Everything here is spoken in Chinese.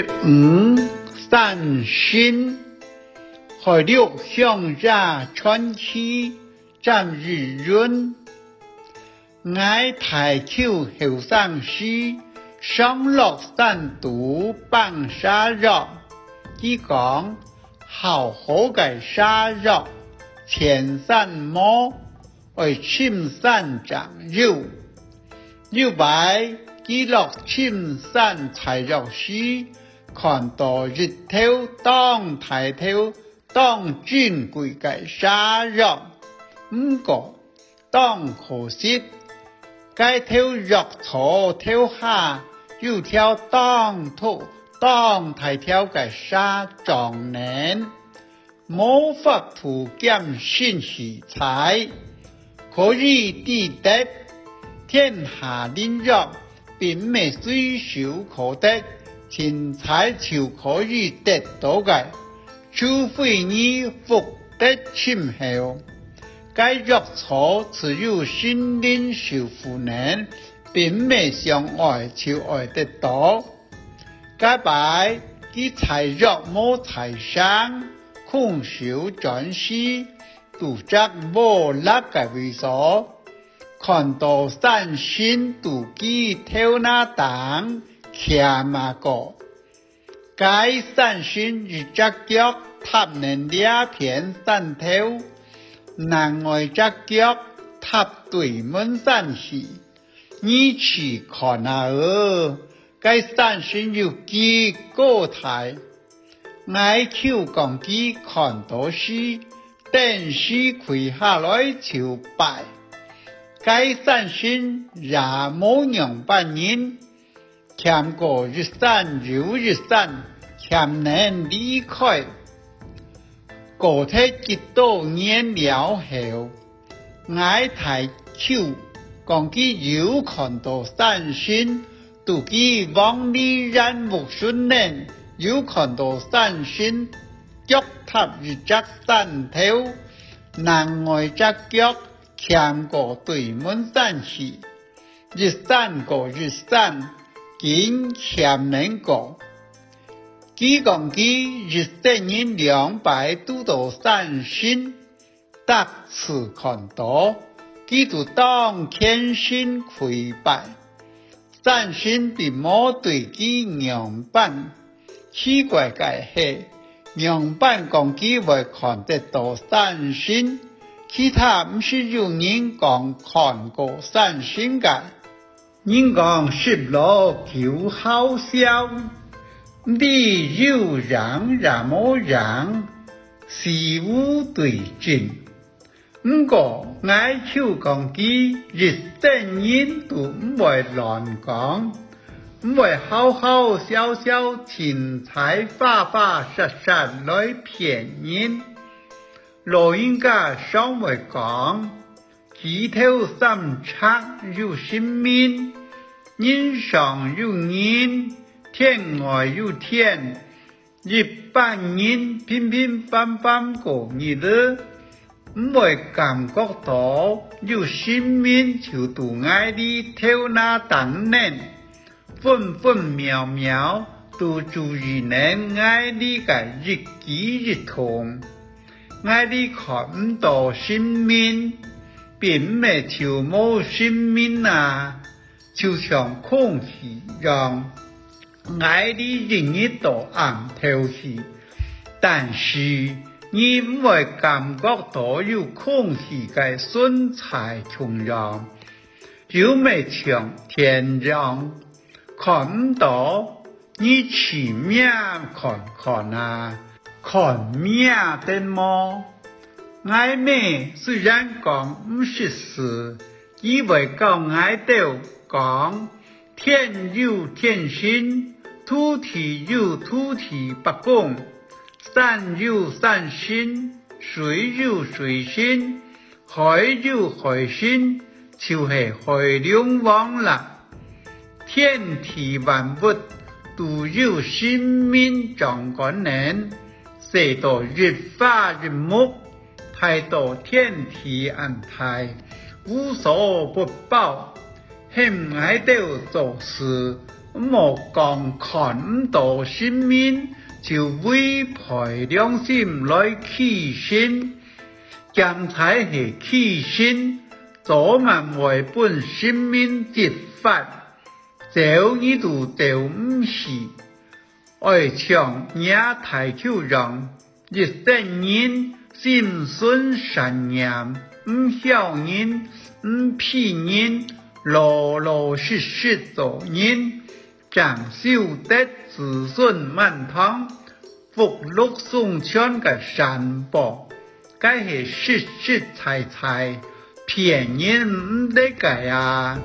15散心，海六向下穿起站日润，爱抬口后上西，上落山途放沙肉，伊讲好好嘅沙肉，前山摸为青山长肉，肉白伊落青山柴肉時，看到日頭當抬頭當尊貴嘅沙肉，不過當可惜，該頭肉錯頭下，又挑當土當抬頭嘅沙狀年，冇法圖鑑新食材，可以抵得天下靈肉。並未隨手可得，錢財就可以得到嘅，除非你福德深厚。該藥草只有心靈受苦難，並未相愛就愛得到。該擺啲財藥冇財生，空手轉世，獨責無力嘅為所。看到善心妒忌頭那當徛嘛個，該善心一隻腳踏能兩片山頭，難愛隻腳踏對門山時，你去看下該善心有幾個台，愛口講機看到時，電視開下來就拜。該善心也冇樣扮人，欠過日散又日散，欠能離開。個體幾多年了後，愛抬口講佢有看到善心，妒忌往里然木順人，有看到善心，腳踏一隻山頭，難愛隻腳。欠過對門山時，日散過日散，竟欠能過。佢講佢日生人200度到善心，得此看到，佢就當天心潰敗。善心並冇對佢樣板，奇怪嘅係，樣板講佢會看得到善心。其他不是有人講看過善心嘅，人講10路就好笑，你有讓也冇讓，事無對證。不過愛口講佢日生人都唔會亂講，唔會好好笑笑，錢財花花實實來騙人。老人家尚未講，枝頭三尺有生命，人上有人，天外有天。一般人平平凡凡過日子，唔會感覺到有生命就都愛你頭那當年，分分秒秒都注意能愛你嘅日記日痛。愛你看唔到生命，並未就冇生命啊，就像空氣讓愛你日日都暗透氣，但是你唔會感覺到有空氣嘅存在重要，又未像天上看唔到，你去命看看啊。看命的麼？愛美雖然講唔是事，以為講愛到講天有天心，土地有土地不公，山有山心，水有水心，海有海心，就是海量往啦。天地萬物都有生命掌管人。世道日花日木，太多天體安排，無所不包。很愛到做事，莫讲看唔到生命，就违背良心来起身。刚才是起身，做慢违本生命执法，走一路都唔是。爱唱也太口让，一生人心存善念，唔晓人，唔骗人，老老实实做人，长修德子孙满堂，福禄送全嘅善报，该系实实在在，骗人唔得嘅啊！